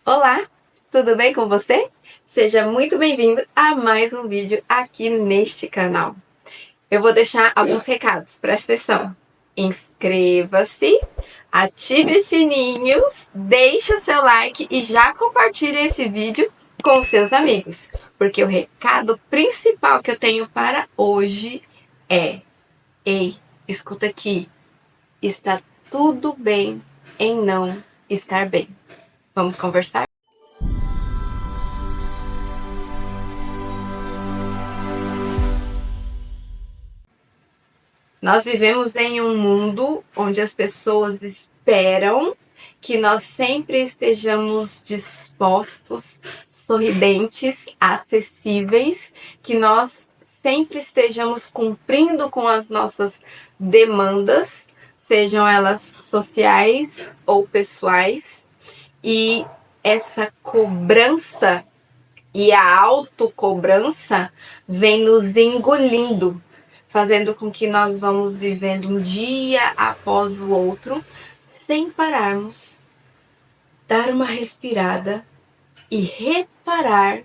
Olá, tudo bem com você? Seja muito bem-vindo a mais um vídeo aqui neste canal. Eu vou deixar alguns recados, presta atenção. Inscreva-se, ative os sininhos, deixe o seu like e já compartilhe esse vídeo com seus amigos. Porque o recado principal que eu tenho para hoje é: ei, escuta aqui, está tudo bem em não estar bem. Vamos conversar? Nós vivemos em um mundo onde as pessoas esperam que nós sempre estejamos dispostos, sorridentes, acessíveis, que nós sempre estejamos cumprindo com as nossas demandas, sejam elas sociais ou pessoais, e essa cobrança e a autocobrança vem nos engolindo, fazendo com que nós vamos vivendo um dia após o outro, sem pararmos, dar uma respirada e reparar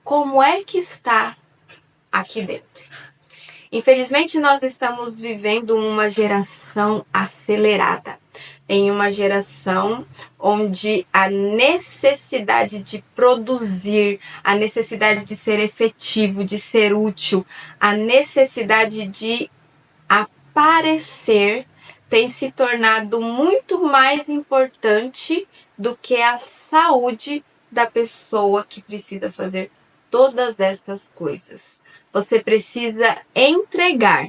como é que está aqui dentro. Infelizmente, nós estamos vivendo uma geração acelerada, em uma geração onde a necessidade de produzir, a necessidade de ser efetivo, de ser útil, a necessidade de aparecer tem se tornado muito mais importante do que a saúde da pessoa que precisa fazer todas estas coisas. Você precisa entregar,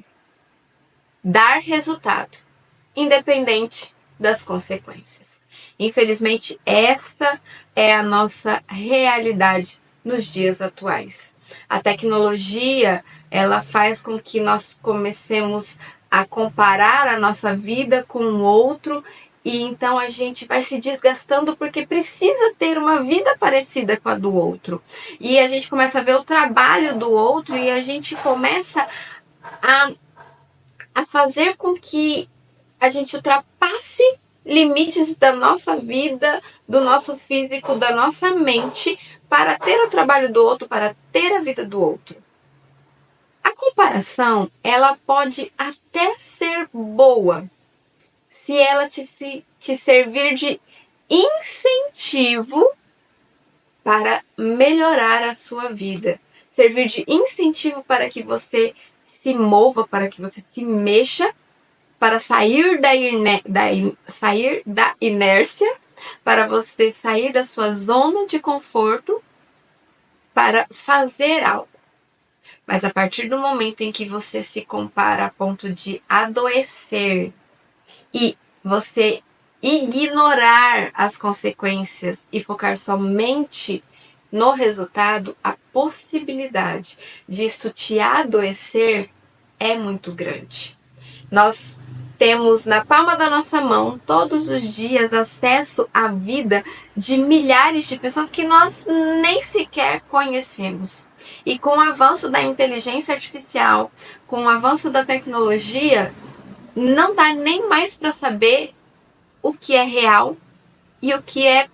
dar resultado, independente das consequências. Infelizmente, esta é a nossa realidade nos dias atuais. A tecnologia, ela faz com que nós comecemos a comparar a nossa vida com o outro e então a gente vai se desgastando porque precisa ter uma vida parecida com a do outro. E a gente começa a ver o trabalho do outro e a gente começa a, a fazer com que a gente ultrapasse limites da nossa vida, do nosso físico, da nossa mente, para ter o trabalho do outro, para ter a vida do outro. A comparação, ela pode até ser boa, se ela te servir de incentivo para melhorar a sua vida, servir de incentivo para que você se mova, para que você se mexa, para sair sair da inércia, para você sair da sua zona de conforto, para fazer algo. Mas a partir do momento em que você se compara a ponto de adoecer e você ignorar as consequências e focar somente no resultado, a possibilidade disso te adoecer é muito grande. Nós temos na palma da nossa mão, todos os dias, acesso à vida de milhares de pessoas que nós nem sequer conhecemos. E com o avanço da inteligência artificial, com o avanço da tecnologia, não dá nem mais para saber o que é real e o que é,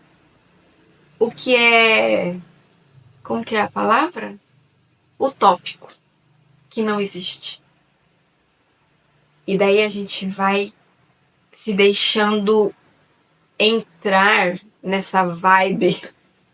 como que é a palavra? Utópico, que não existe. E daí a gente vai se deixando entrar nessa vibe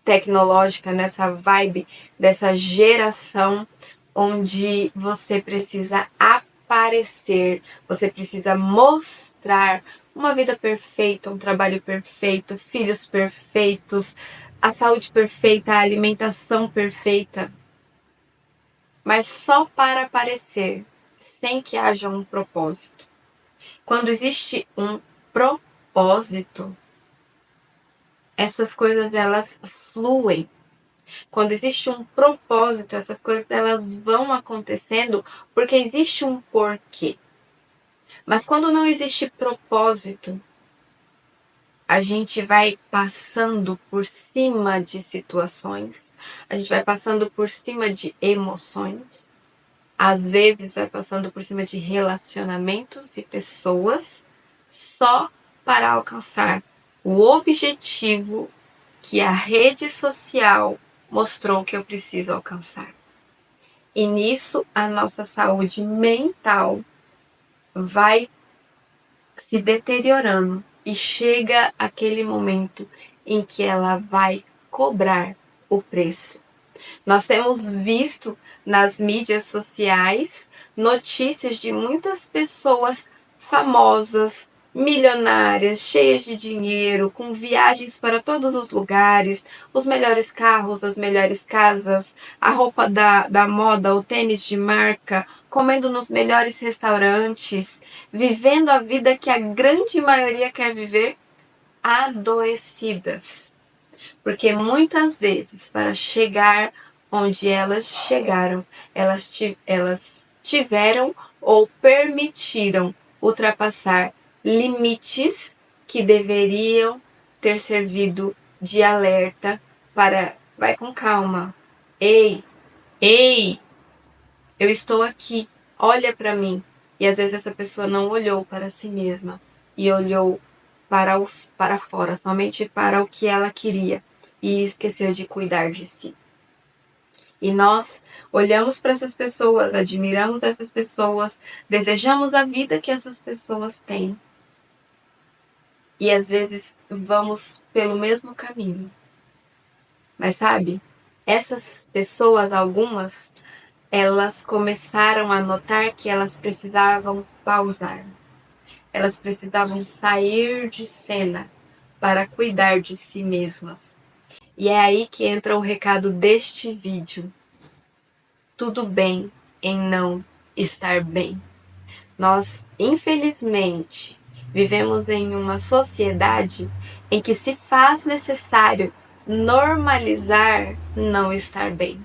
tecnológica, nessa vibe dessa geração onde você precisa aparecer, você precisa mostrar uma vida perfeita, um trabalho perfeito, filhos perfeitos, a saúde perfeita, a alimentação perfeita, mas só para aparecer, sem que haja um propósito. Quando existe um propósito, essas coisas elas fluem. Quando existe um propósito, essas coisas elas vão acontecendo porque existe um porquê. Mas quando não existe propósito, a gente vai passando por cima de situações, a gente vai passando por cima de emoções, às vezes vai passando por cima de relacionamentos e pessoas, só para alcançar o objetivo que a rede social mostrou que eu preciso alcançar. E nisso a nossa saúde mental vai se deteriorando e chega aquele momento em que ela vai cobrar o preço. Nós temos visto nas mídias sociais notícias de muitas pessoas famosas, milionárias, cheias de dinheiro, com viagens para todos os lugares, os melhores carros, as melhores casas, a roupa da moda, o tênis de marca, comendo nos melhores restaurantes, vivendo a vida que a grande maioria quer viver, adoecidas. Porque muitas vezes, para chegar onde elas chegaram, elas tiveram ou permitiram ultrapassar limites que deveriam ter servido de alerta para vai com calma. Ei, ei, eu estou aqui, olha para mim. E às vezes essa pessoa não olhou para si mesma e olhou para fora, somente para o que ela queria e esqueceu de cuidar de si. E nós olhamos para essas pessoas, admiramos essas pessoas, desejamos a vida que essas pessoas têm. E às vezes vamos pelo mesmo caminho. Mas sabe, essas pessoas, algumas, elas começaram a notar que elas precisavam pausar. Elas precisavam sair de cena para cuidar de si mesmas. E é aí que entra o recado deste vídeo. Tudo bem em não estar bem. Nós, infelizmente, vivemos em uma sociedade em que se faz necessário normalizar não estar bem.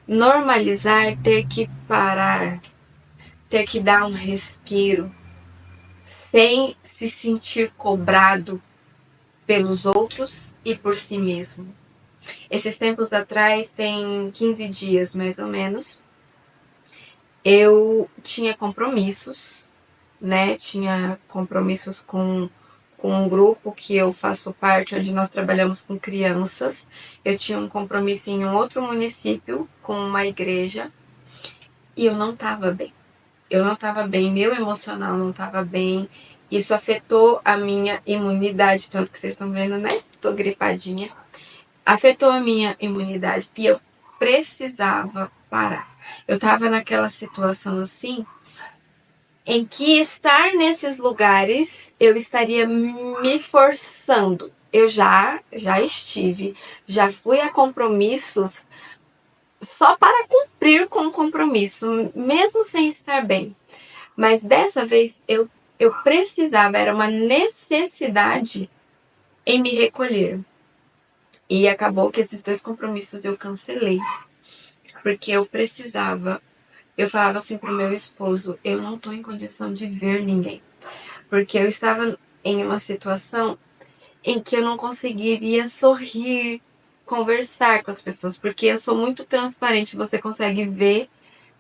Normalizar ter que parar, ter que dar um respiro, sem se sentir cobrado pelos outros e por si mesmo. Esses tempos atrás, tem 15 dias mais ou menos, eu tinha compromissos, né? Tinha compromissos com um grupo que eu faço parte, onde nós trabalhamos com crianças. Eu tinha um compromisso em um outro município, com uma igreja, e eu não estava bem. Eu não estava bem, meu emocional não estava bem. Isso afetou a minha imunidade, tanto que vocês estão vendo, né? Tô gripadinha. Afetou a minha imunidade e eu precisava parar. Eu estava naquela situação assim, em que estar nesses lugares eu estaria me forçando. Eu já estive, já fui a compromissos só para cumprir com o compromisso, mesmo sem estar bem. Mas dessa vez eu precisava, era uma necessidade em me recolher. E acabou que esses 2 compromissos eu cancelei. Porque eu precisava. Eu falava assim pro meu esposo, eu não tô em condição de ver ninguém. Porque eu estava em uma situação em que eu não conseguiria sorrir, conversar com as pessoas. Porque eu sou muito transparente, você consegue ver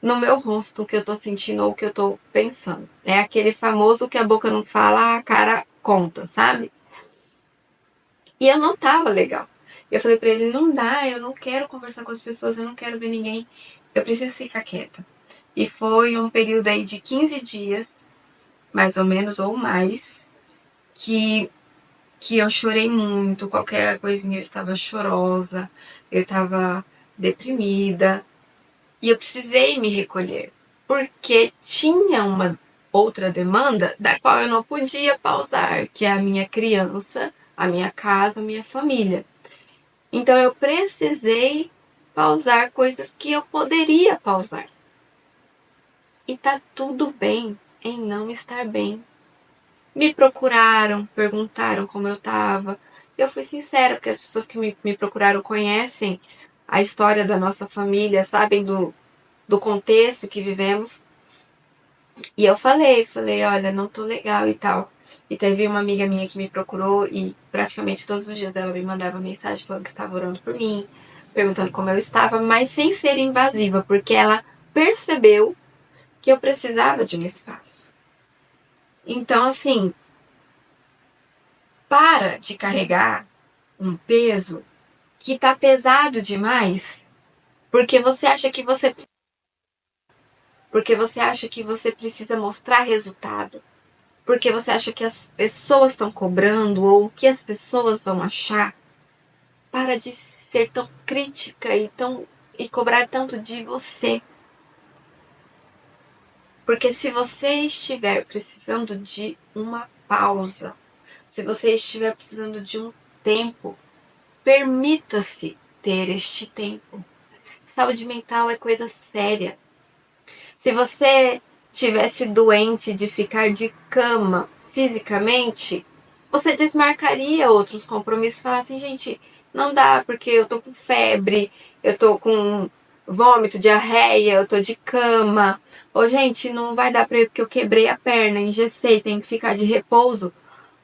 no meu rosto o que eu tô sentindo ou o que eu tô pensando. É aquele famoso que a boca não fala, a cara conta, sabe? E eu não tava legal. Eu falei pra ele, não dá, eu não quero conversar com as pessoas, eu não quero ver ninguém, eu preciso ficar quieta. E foi um período aí de 15 dias, mais ou menos, ou mais, que eu chorei muito, qualquer coisinha eu estava chorosa, eu estava deprimida, e eu precisei me recolher, porque tinha uma outra demanda da qual eu não podia pausar, que é a minha criança, a minha casa, a minha família. Então eu precisei pausar coisas que eu poderia pausar. E tá tudo bem em não estar bem. Me procuraram, perguntaram como eu tava. Eu fui sincera, porque as pessoas que me procuraram conhecem a história da nossa família, sabem do contexto que vivemos. E eu falei, olha, não tô legal e tal. E teve uma amiga minha que me procurou e praticamente todos os dias ela me mandava mensagem falando que estava orando por mim, perguntando como eu estava, mas sem ser invasiva, porque ela percebeu que eu precisava de um espaço. Então, assim, para de carregar um peso que tá pesado demais, porque você acha que você precisa mostrar resultado, porque você acha que as pessoas estão cobrando ou o que as pessoas vão achar. Para de ser tão crítica e cobrar tanto de você. Porque se você estiver precisando de uma pausa, se você estiver precisando de um tempo, permita-se ter este tempo. Saúde mental é coisa séria. Se você tivesse doente de ficar de cama fisicamente, você desmarcaria outros compromissos e falar assim, gente, não dá porque eu tô com febre, eu tô com vômito, diarreia, eu tô de cama. Ou, gente, não vai dar pra ir porque eu quebrei a perna, engessei, tenho que ficar de repouso.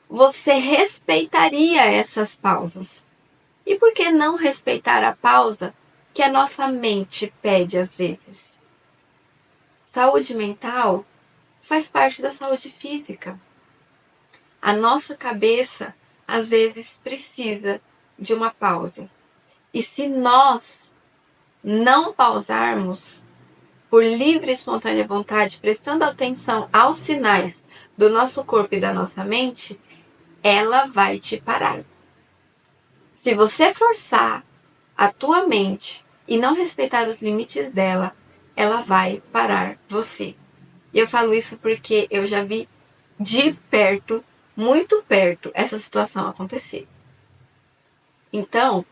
Você respeitaria essas pausas. E por que não respeitar a pausa que a nossa mente pede às vezes? Saúde mental faz parte da saúde física. A nossa cabeça, às vezes, precisa de uma pausa. E se nós não pausarmos, por livre e espontânea vontade, prestando atenção aos sinais do nosso corpo e da nossa mente, ela vai te parar. Se você forçar a tua mente e não respeitar os limites dela, ela vai parar você. E eu falo isso porque eu já vi de perto, muito perto, essa situação acontecer. Então,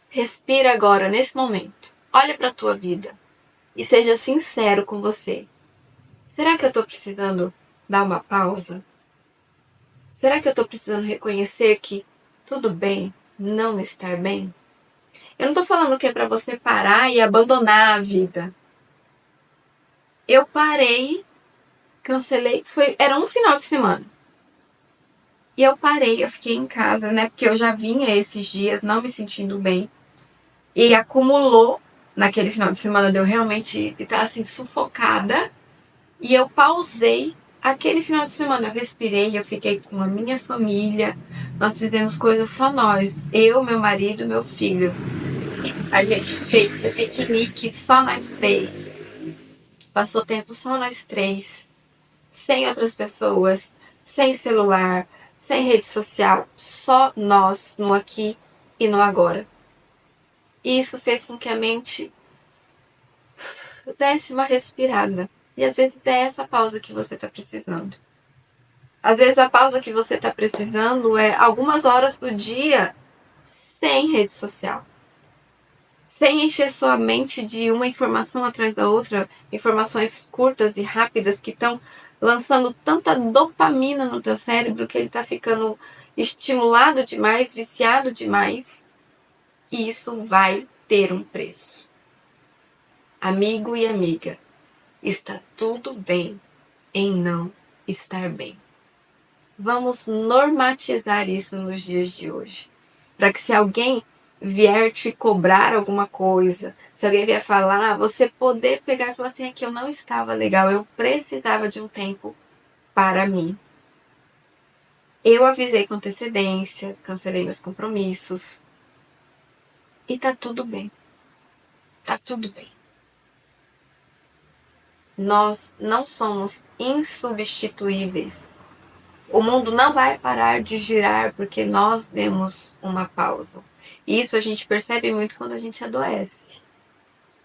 respira agora, nesse momento. Olha para a tua vida e seja sincero com você. Será que eu estou precisando dar uma pausa? Será que eu estou precisando reconhecer que tudo bem não estar bem? Eu não estou falando que é para você parar e abandonar a vida. Eu parei, cancelei, era um final de semana. E eu parei, eu fiquei em casa, né? Porque eu já vinha esses dias não me sentindo bem. E acumulou naquele final de semana de eu realmente estar assim, sufocada. E eu pausei aquele final de semana. Eu respirei, eu fiquei com a minha família. Nós fizemos coisas só nós. Eu, meu marido, meu filho. A gente fez um piquenique só nós três. Passou tempo só nós três. Sem outras pessoas. Sem celular. Sem rede social. Só nós no aqui e no agora. E isso fez com que a mente desse uma respirada. E às vezes é essa pausa que você está precisando. Às vezes a pausa que você está precisando é algumas horas do dia sem rede social. Sem encher sua mente de uma informação atrás da outra, informações curtas e rápidas que estão lançando tanta dopamina no teu cérebro que ele está ficando estimulado demais, viciado demais. E isso vai ter um preço. Amigo e amiga, está tudo bem em não estar bem. Vamos normatizar isso nos dias de hoje. Para que se alguém vier te cobrar alguma coisa, se alguém vier falar, você poder pegar e falar assim, é que eu não estava legal, eu precisava de um tempo para mim. Eu avisei com antecedência, cancelei meus compromissos. E tá tudo bem. Tá tudo bem. Nós não somos insubstituíveis. O mundo não vai parar de girar porque nós demos uma pausa. E isso a gente percebe muito quando a gente adoece.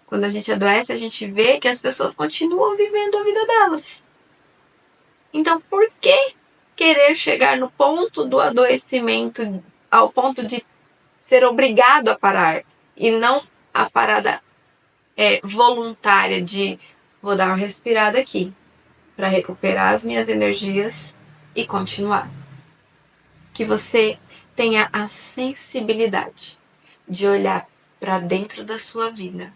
Quando a gente adoece, a gente vê que as pessoas continuam vivendo a vida delas. Então, por que querer chegar no ponto do adoecimento, ao ponto de ser obrigado a parar, e não a parada voluntária de vou dar uma respirada aqui para recuperar as minhas energias e continuar? Que você tenha a sensibilidade de olhar para dentro da sua vida,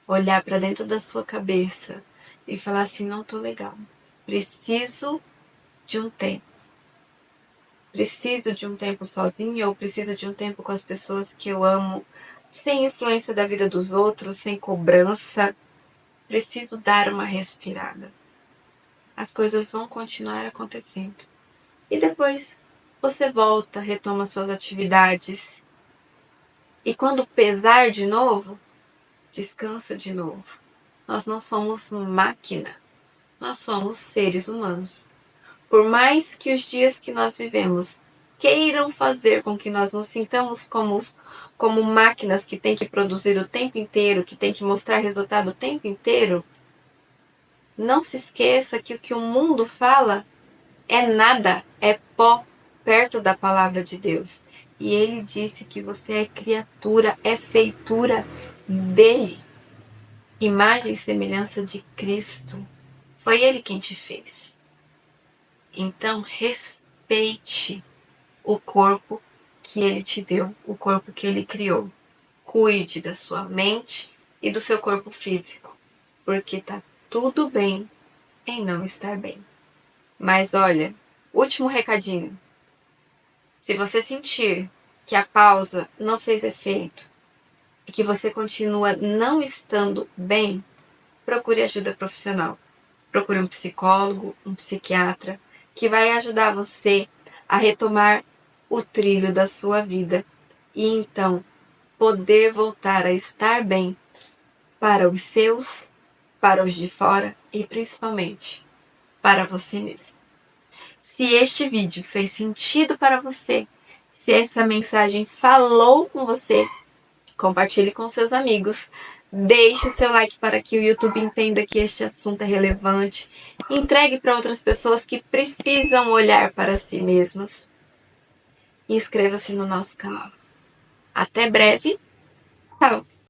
olhar para dentro da sua cabeça e falar assim, não tô legal, preciso de um tempo. Preciso de um tempo sozinha ou preciso de um tempo com as pessoas que eu amo, sem influência da vida dos outros, sem cobrança. Preciso dar uma respirada. As coisas vão continuar acontecendo. E depois você volta, retoma suas atividades. E quando pesar de novo, descansa de novo. Nós não somos máquina, nós somos seres humanos. Por mais que os dias que nós vivemos queiram fazer com que nós nos sintamos como máquinas que têm que produzir o tempo inteiro, que têm que mostrar resultado o tempo inteiro, não se esqueça que o que o mundo fala é nada, é pó perto da palavra de Deus. E ele disse que você é criatura, é feitura dele. Imagem e semelhança de Cristo. Foi ele quem te fez. Então, respeite o corpo que ele te deu, o corpo que ele criou. Cuide da sua mente e do seu corpo físico, porque tá tudo bem em não estar bem. Mas olha, último recadinho. Se você sentir que a pausa não fez efeito e que você continua não estando bem, procure ajuda profissional. Procure um psicólogo, um psiquiatra, que vai ajudar você a retomar o trilho da sua vida e então poder voltar a estar bem para os seus, para os de fora e principalmente para você mesmo. Se este vídeo fez sentido para você, se essa mensagem falou com você, compartilhe com seus amigos. Deixe o seu like para que o YouTube entenda que este assunto é relevante. Entregue para outras pessoas que precisam olhar para si mesmas. E inscreva-se no nosso canal. Até breve. Tchau!